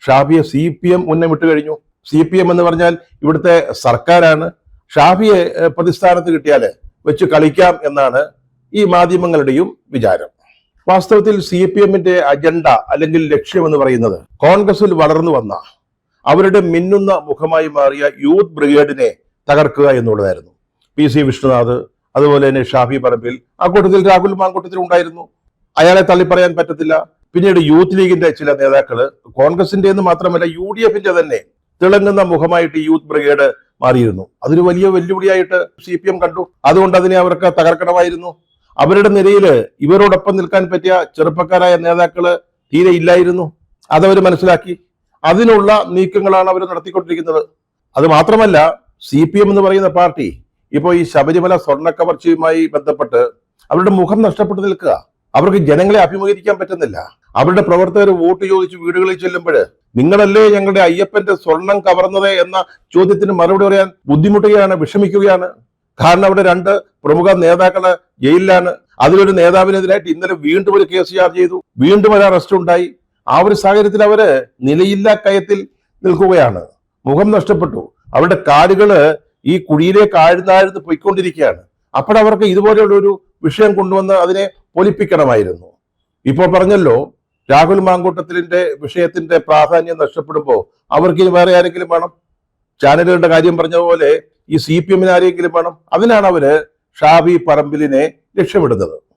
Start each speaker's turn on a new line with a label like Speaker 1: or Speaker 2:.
Speaker 1: ഷാഫിയെ CPM മുന്നേ വിട്ടു കഴിഞ്ഞു. CPM എന്ന് പറഞ്ഞാൽ ഇവിടുത്തെ സർക്കാരാണ്. ഷാഫിയെ പ്രതിസ്ഥാനത്ത് കിട്ടിയാൽ വെച്ച് കളിക്കാം എന്നാണ് ഈ മാധ്യമങ്ങളുടെയും വിചാരം. വാസ്തവത്തിൽ CPMന്റെ അജണ്ട അല്ലെങ്കിൽ ലക്ഷ്യം എന്ന് പറയുന്നത് കോൺഗ്രസിൽ വളർന്നു വന്ന അവരുടെ മിന്നുന്ന മുഖമായി മാറിയ യൂത്ത് ബ്രിഗേഡിനെ തകർക്കുക എന്നുള്ളതായിരുന്നു. PC വിഷ്ണുനാഥ്, അതുപോലെ തന്നെ ഷാഫി പറമ്പിൽ, ആ കൂട്ടത്തിൽ രാഹുൽ മാങ്കൂട്ടത്തിൽ ഉണ്ടായിരുന്നു. അയാളെ തള്ളിപ്പറയാൻ പറ്റത്തില്ല. പിന്നീട് യൂത്ത് ലീഗിന്റെ ചില നേതാക്കള്, കോൺഗ്രസിന്റെ എന്ന് മാത്രമല്ല UDFന്റെ തന്നെ തിളങ്ങുന്ന മുഖമായിട്ട് യൂത്ത് ബ്രിഗേഡ് മാറിയിരുന്നു. അതൊരു വലിയ വെല്ലുവിളിയായിട്ട് CPM കണ്ടു. അതുകൊണ്ട് അതിനെ അവർക്ക് തകർക്കണമായിരുന്നു. അവരുടെ നിരയിൽ ഇവരോടൊപ്പം നിൽക്കാൻ പറ്റിയ ചെറുപ്പക്കാരായ നേതാക്കള് തീരെ ഇല്ലായിരുന്നു. അതവർ മനസ്സിലാക്കി. അതിനുള്ള നീക്കങ്ങളാണ് അവർ നടത്തിക്കൊണ്ടിരിക്കുന്നത്. അത് മാത്രമല്ല, CPM എന്ന് പറയുന്ന പാർട്ടി ഇപ്പോൾ ഈ ശബരിമല സ്വർണ്ണ കവർച്ചയുമായി ബന്ധപ്പെട്ട് അവരുടെ മുഖം നഷ്ടപ്പെട്ടു നിൽക്കുക. അവർക്ക് ജനങ്ങളെ അഭിമുഖീകരിക്കാൻ പറ്റുന്നില്ല. അവരുടെ പ്രവർത്തകർ വോട്ട് ചോദിച്ച് വീടുകളിൽ ചെല്ലുമ്പോൾ നിങ്ങളല്ലേ ഞങ്ങളുടെ അയ്യപ്പന്റെ സ്വർണം കവർന്നത് എന്ന ചോദ്യത്തിന് മറുപടി പറയാൻ ബുദ്ധിമുട്ടുകയാണ്, വിഷമിക്കുകയാണ്. കാരണം അവിടെ 2 പ്രമുഖ നേതാക്കള് ജയിലിലാണ്. അതിലൊരു നേതാവിനെതിരായിട്ട് ഇന്നലെ വീണ്ടും ഒരു കേസ് ചാർജ് ചെയ്തു, വീണ്ടും ഒരു അറസ്റ്റ് ഉണ്ടായി. ആ ഒരു സാഹചര്യത്തിൽ അവര് നിലയില്ലാ കയത്തിൽ നിൽക്കുകയാണ്. മുഖം നഷ്ടപ്പെട്ടു. അവരുടെ കാലുകള് ഈ കുഴിയിലേക്ക് ആഴ്ന്നാഴ്ന്ന് പോയിക്കൊണ്ടിരിക്കുകയാണ്. അപ്പോഴവർക്ക് ഇതുപോലെയുള്ള ഒരു വിഷയം കൊണ്ടുവന്ന് അതിനെ പൊലിപ്പിക്കണമായിരുന്നു. ഇപ്പോൾ പറഞ്ഞല്ലോ, രാഹുൽ മാങ്കൂട്ടത്തിന്റെ വിഷയത്തിന്റെ പ്രാധാന്യം നഷ്ടപ്പെടുമ്പോൾ അവർക്ക് വേറെ ആരെങ്കിലും വേണം. ചാനലുകളുടെ കാര്യം പറഞ്ഞ പോലെ ഈ CPMന് ആരെങ്കിലും വേണം. അതിനാണ് അവര് ഷാഫി പറമ്പിലിനെ ലക്ഷ്യമിടുന്നത്.